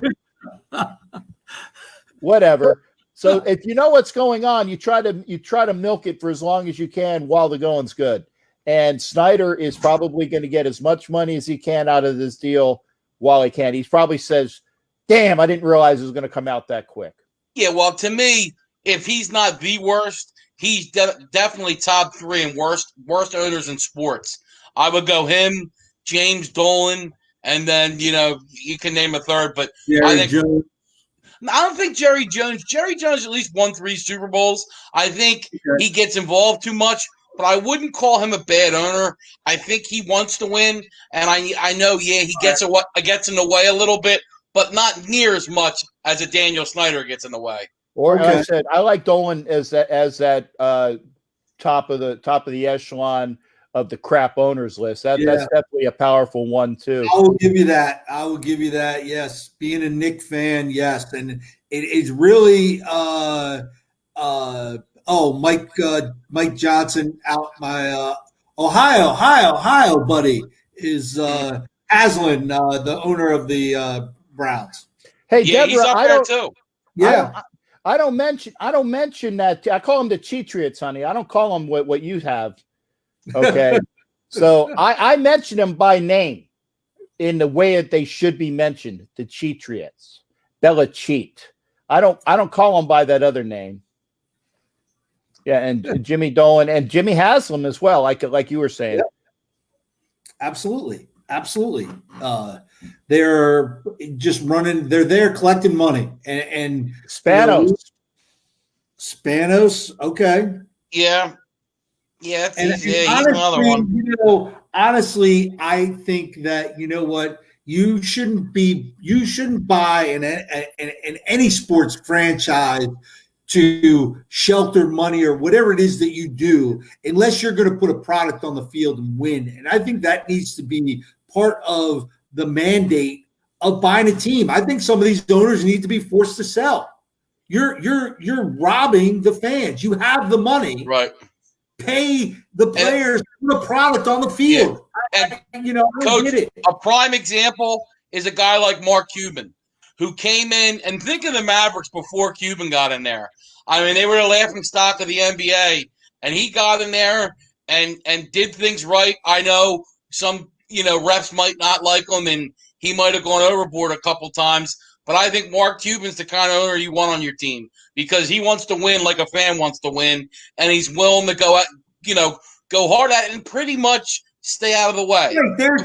whatever. So if you know what's going on, you try to milk it for as long as you can while the going's good. And Snyder is probably going to get as much money as he can out of this deal while he can. He probably says, damn, I didn't realize it was going to come out that quick. Yeah, well, to me, if he's not the worst, he's definitely top 3 and worst owners in sports. I would go him, James Dolan, and then, you can name a third. But I don't think Jerry Jones at least won 3 Super Bowls. I think he gets involved too much, but I wouldn't call him a bad owner. I think he wants to win, and I know, he gets in the way a little bit, but not near as much as a Daniel Snyder gets in the way. Or like I said, I like Dolan as that top of the echelon of the crap owners list. That's definitely a powerful one too. I will give you that. Yes. Being a Knick fan. Yes. And it is really, Mike Johnson out my, Ohio buddy is, Aslan, the owner of the, Browns. Hey, Deborah, he's up there too. Yeah. I don't mention that. I call them the Cheatriots, honey. I don't call them what you have. Okay. So I mention them by name in the way that they should be mentioned. The Cheatriots. Bella Cheat. I don't call them by that other name. Yeah, and Jimmy Dolan and Jimmy Haslam as well, like you were saying. Yeah. Absolutely. They're just running. They're there collecting money and Spanos. Okay. Yeah. Yeah. Honestly, he's another one. Honestly, I think that you shouldn't buy in any sports franchise to shelter money or whatever it is that you do, unless you're going to put a product on the field and win. And I think that needs to be part of the mandate of buying a team. I think some of these owners need to be forced to sell. You're robbing the fans. You have the money, right? Pay the players for the product on the field. Yeah. I Coach, get it. A prime example is a guy like Mark Cuban, who came in, and think of the Mavericks before Cuban got in there. I mean, they were the laughing stock of the NBA, and he got in there and did things right. I know some, refs might not like him, and he might have gone overboard a couple times, but I think Mark Cuban's the kind of owner you want on your team because he wants to win like a fan wants to win, and he's willing to go hard at it and pretty much stay out of the way. Right, there's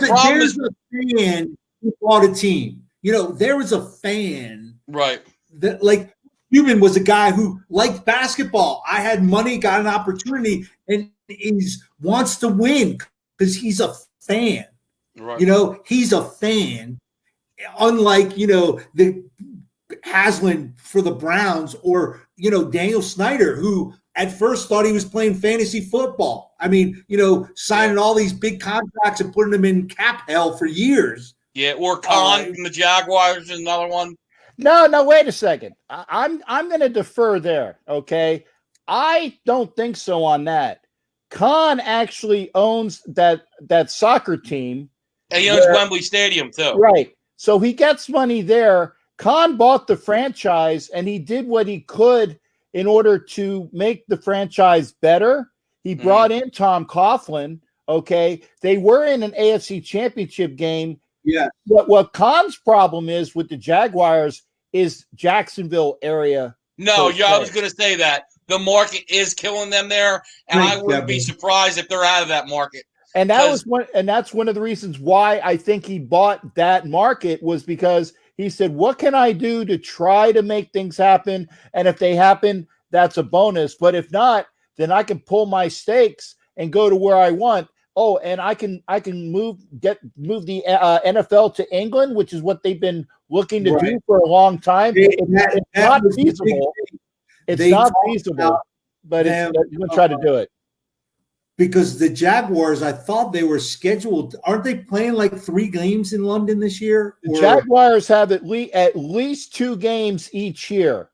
a fan who bought a team. There was a fan, right? That like Cuban was a guy who liked basketball. I had money, got an opportunity, and he wants to win because he's a fan. Right. He's a fan, unlike, the Haslam for the Browns or, Daniel Snyder, who at first thought he was playing fantasy football. I mean, signing all these big contracts and putting them in cap hell for years. Yeah, or Khan from the Jaguars is another one. No, wait a second. I'm going to defer there, okay? I don't think so on that. Khan actually owns that soccer team. And he owns Wembley Stadium, too. Right. So he gets money there. Khan bought the franchise, and he did what he could in order to make the franchise better. He brought in Tom Coughlin, okay? They were in an AFC championship game. Yeah. What Khan's problem is with the Jaguars is Jacksonville area. No, I was going to say that. The market is killing them there, and I wouldn't be surprised if they're out of that market. And that's one of the reasons why I think he bought that market, was because he said, what can I do to try to make things happen? And if they happen, that's a bonus. But if not, then I can pull my stakes and go to where I want. Oh, and I can move the NFL to England, which is what they've been looking to do for a long time. It's not feasible. It's not feasible, but you're going to try to do it. Because the Jaguars, I thought they were scheduled. Aren't they playing like 3 games in London this year? The Jaguars have at least 2 games each year.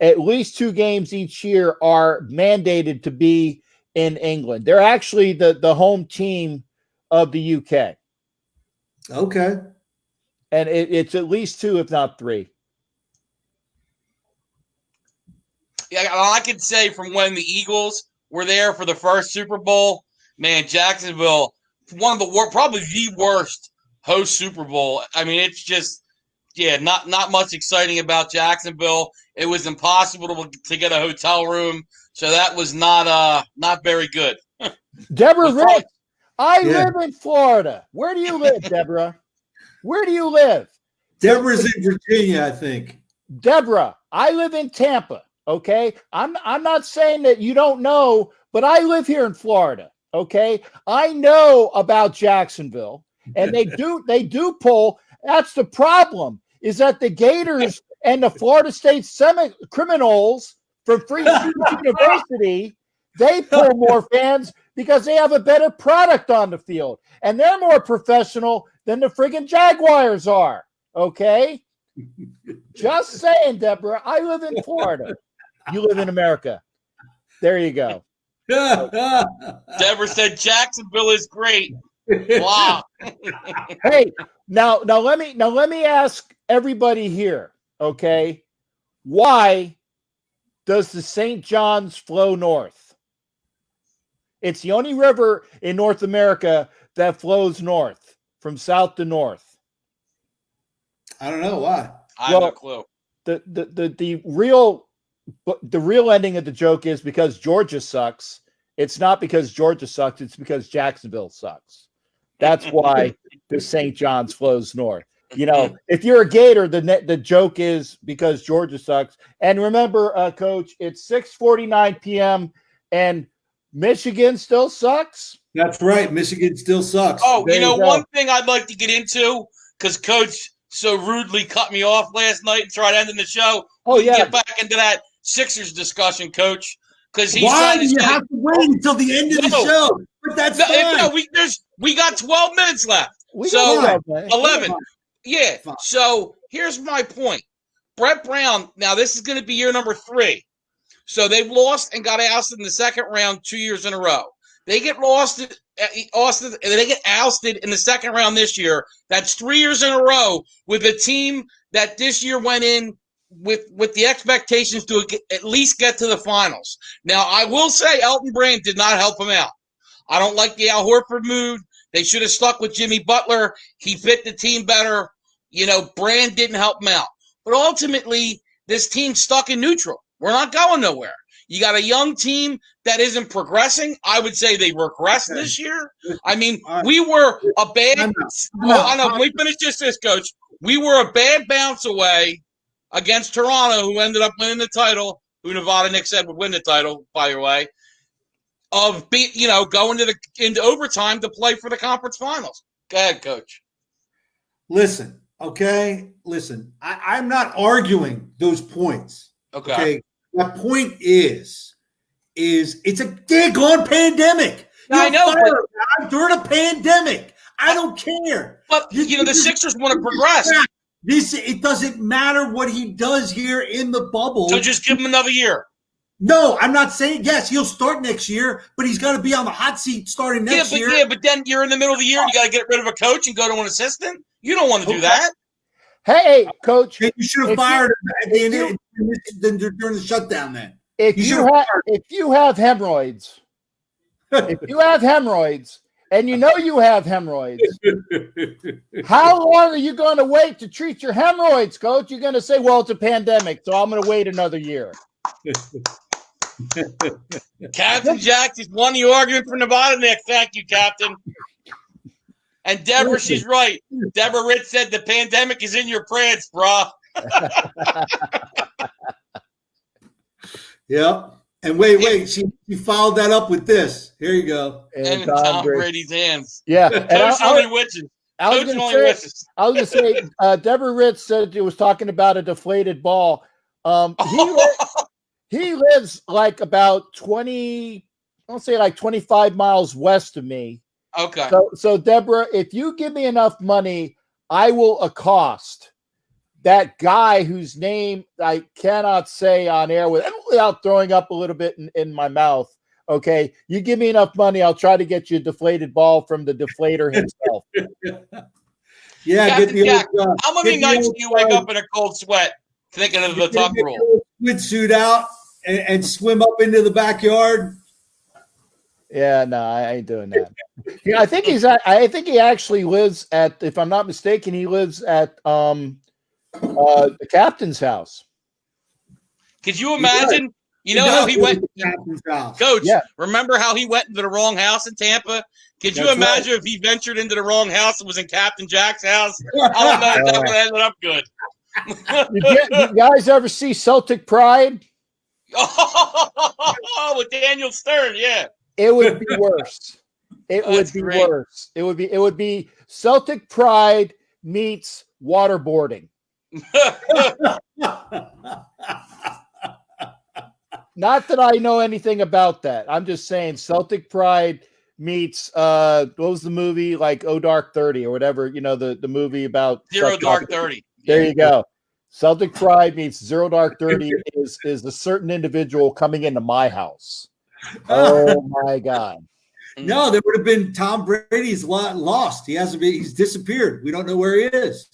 At least 2 games each year are mandated to be in England. They're actually the home team of the UK. Okay. And it's at least 2, if not 3. Yeah, I could say from when the Eagles were there for the first Super Bowl, man, Jacksonville, one of the probably the worst host Super Bowl. I mean, it's just, not much exciting about Jacksonville. It was impossible to get a hotel room, so that was not very good. Deborah Rick, I live in Florida. Where do you live, Deborah? Where do you live? Deborah's in Virginia, I think. Deborah, I live in Tampa. Okay, I'm not saying that you don't know, but I live here in Florida. Okay, I know about Jacksonville, and they do pull. That's the problem, is that the Gators and the Florida State criminals from Free Students University, they pull more fans because they have a better product on the field, and they're more professional than the friggin' Jaguars are. Okay, just saying, Deborah. I live in Florida. You live in America. There you go. Deborah said Jacksonville is great. Wow. Hey, now let me ask everybody here, okay? Why does the St. John's flow north? It's the only river in North America that flows north, from south to north. I don't know why. I have no clue. The real ending of the joke is because Georgia sucks. It's not because Georgia sucks. It's because Jacksonville sucks. That's why the St. John's flows north. If you're a Gator, the joke is because Georgia sucks. And remember, Coach, it's 6:49 p.m. and Michigan still sucks. That's right. Michigan still sucks. Oh, one thing I'd like to get into, because Coach so rudely cut me off last night and tried ending the show. Oh, yeah. Get back into that Sixers discussion, Coach. Because he's why do you have to wait until the end of the show? But that's fine. No, we got 12 minutes left. We so 11. Yeah. Fine. So here's my point. Brett Brown. Now this is going to be year number 3. So they've lost and got ousted in the second round 2 years in a row. They get ousted in the second round this year. That's 3 years in a row with a team that this year went in with the expectations to at least get to the finals. Now, I will say Elton Brand did not help him out. I don't like the Al Horford mood. They should have stuck with Jimmy Butler. He fit the team better. Brand didn't help him out. But ultimately, this team's stuck in neutral. We're not going nowhere. You got a young team that isn't progressing. I would say they regressed this year. I mean, we were a bad – let me finish just this, Coach. We were a bad bounce away against Toronto, who ended up winning the title, who Nevada Nick said would win the title, by the way, of going into overtime to play for the conference finals. Go ahead, Coach. Listen, Okay, listen, I'm not arguing those points. Okay. My point is it's a daggone pandemic. I know, but during a pandemic. I don't care. But the Sixers want to progress. It doesn't matter what he does here in the bubble. So just give him another year. No, I'm not saying yes. He'll start next year, but he's got to be on the hot seat starting next year. Yeah, but then you're in the middle of the year and you got to get rid of a coach and go to an assistant. You don't want to do that. Hey, coach, you should have fired him at the end during the shutdown. Then if you have hemorrhoids, and you know you have hemorrhoids, how long are you going to wait to treat your hemorrhoids, coach? You're going to say, well, it's a pandemic, so I'm going to wait another year. Captain Jack just won the argument for Nevada, Nick. Thank you, Captain. And Deborah, she's right. Deborah Ritz said the pandemic is in your pants, brah. Yep. And wait. She followed that up with this. Here you go. And in Tom Brady's hands. Yeah. Coach only witches. I was going to say, Deborah Ritz said it was talking about a deflated ball. He lives like about 25 miles west of me. Okay. So Deborah, if you give me enough money, I will accost that guy whose name I cannot say on air without throwing up a little bit in my mouth. Okay. You give me enough money, I'll try to get you a deflated ball from the deflator himself. Yeah. Captain Jack, how many nights do you wake up in a cold sweat thinking of the tuck rule? Suit out and swim up into the backyard. Yeah, no, I ain't doing that. Yeah, I think he actually lives at, if I'm not mistaken, he lives at the captain's house. Could you imagine? How he went, Coach. Yeah. Remember how he went into the wrong house in Tampa? Could you imagine if he ventured into the wrong house and was in Captain Jack's house? I don't know if that would have ended up good. You guys ever see Celtic Pride? Oh, with Daniel Stern, yeah. It would be worse. It would be Celtic Pride meets waterboarding. Not that I know anything about that. I'm just saying Celtic Pride meets what was the movie, like Oh Dark 30 or whatever, the movie about Zero Dark 30. There you go. Celtic Pride meets Zero Dark 30 is a certain individual coming into my house. Oh my God. No, there would have been Tom Brady's lost. He's disappeared. We don't know where he is.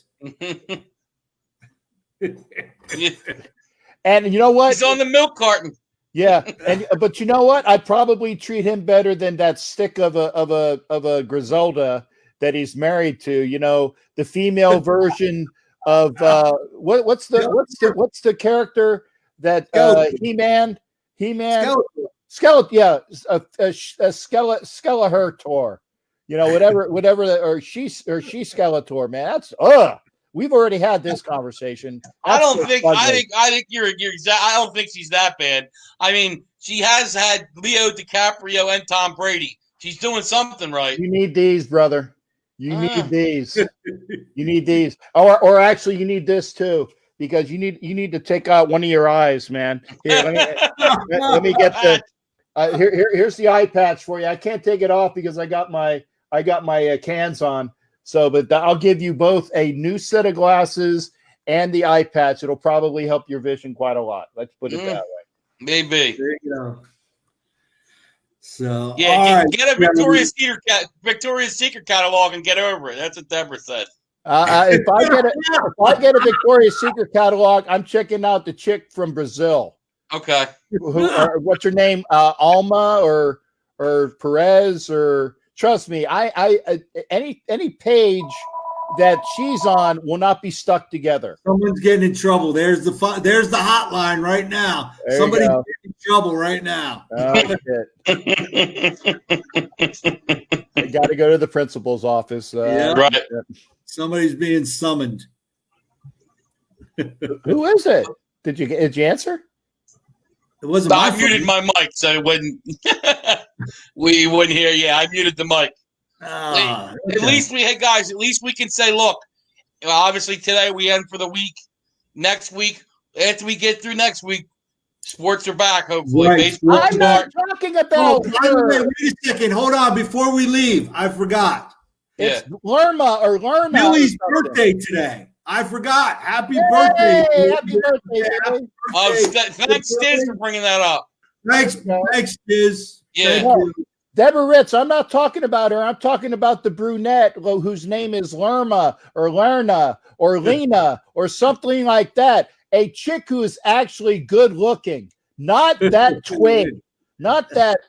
And you know what? He's on the milk carton. Yeah, but you know what? I'd probably treat him better than that stick of a Griselda that he's married to. The female version of what's the character that He-Man Skeletor, yeah, Skeletor, whatever, or she Skeletor, man. That's we've already had this conversation. I think you're exact. I don't think she's that bad. I mean, she has had Leo DiCaprio and Tom Brady. She's doing something right. You need these, brother. You need these. You need these. Or actually, you need this too, because you need to take out one of your eyes, man. Here, let me get the. Here's the eye patch for you. I can't take it off because I got my cans on. So, but I'll give you both a new set of glasses and the eye patch. It'll probably help your vision quite a lot. Let's put it that way. Maybe. There you go. So yeah, get a Victoria's Secret catalog and get over it. That's what Deborah said. If I get a Victoria's Secret catalog, I'm checking out the chick from Brazil. Okay. What's her name? Alma or Perez or. Trust me, I any page that she's on will not be stuck together. Someone's getting in trouble. There's the hotline right now. Somebody's getting in trouble right now. Oh, shit. I got to go to the principal's office. Right. Somebody's being summoned. Who is it? Did you answer? It wasn't. I muted my mic so it wouldn't. We wouldn't hear. Yeah, I muted the mic. Okay. At least we can say, look, Obviously, today we end for the week. Next week, after we get through next week, sports are back, hopefully. Right. Baseball I'm not start. talking about by the way, her. wait a second. Hold on. Before we leave, I forgot. It's Lerma. Billy's birthday today. I forgot. Happy Hey, birthday. happy birthday, Billy. Thanks, Stiz, for bringing that up. Thanks, Stiz. Yeah. Thank you. Deborah Ritz, I'm not talking about her. I'm talking about the brunette whose name is Lerma or Lerna or Lena or something like that. A chick who is actually good looking, not that twig, not that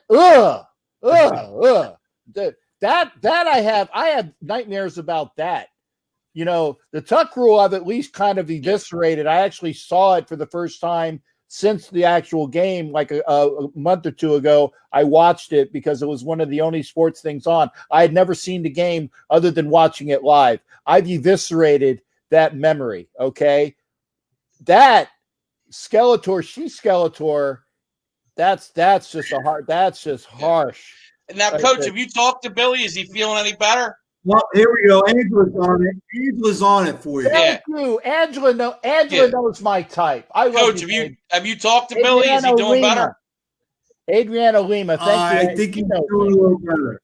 that I have nightmares about that. You know, the tuck rule I've at least kind of eviscerated. I actually saw it for the first time since the actual game, like a month or two ago. I watched it because it was one of the only sports things on. I had never seen the game other than watching it live. I've eviscerated that memory. Okay. That Skeletor, that's just harsh. Now, Coach, have you talked to Billy? Is he feeling any better? Well, here we go. Angela's on it. Angela's on it for you. Thank you. Angela knows my type. I love Coach, you, have you talked to Billy? Is he doing better? Adriana Lima, thank you. I think he's doing a little better.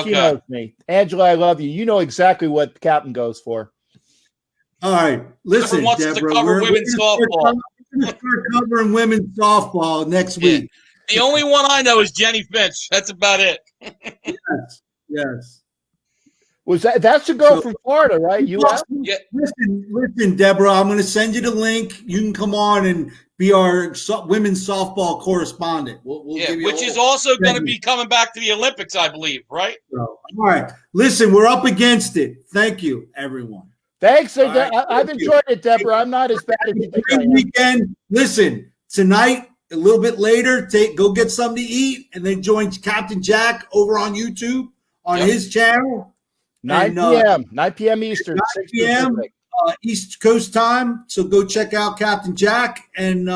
She knows me. Angela, I love you. You know exactly what the captain goes for. All right. Listen, wants Deborah, to cover women's softball. We're going to start covering women's softball next week. The only one I know is Jenny Finch. That's about it. Yes. Was that's the girl from Florida, right? U.S. Yeah. Listen, Deborah. I'm going to send you the link. You can come on and be our women's softball correspondent. We'll give you which is also going to be coming back to the Olympics, I believe, right? So, all right. Listen, we're up against it. Thank you, everyone. Thanks. Right. I've enjoyed it, Deborah. I'm not as bad as you think I am. Weekend. Listen, tonight, a little bit later, go get something to eat, and then join Captain Jack over on YouTube on his channel. 9 p.m. 9 p.m. Eastern. 9 p.m. East Coast time. So go check out Captain Jack, and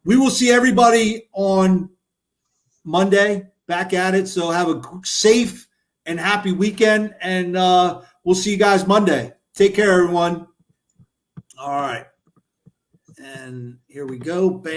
we will see everybody on Monday. Back at it. So have a safe and happy weekend, and we'll see you guys Monday. Take care, everyone. All right. And here we go. Bam.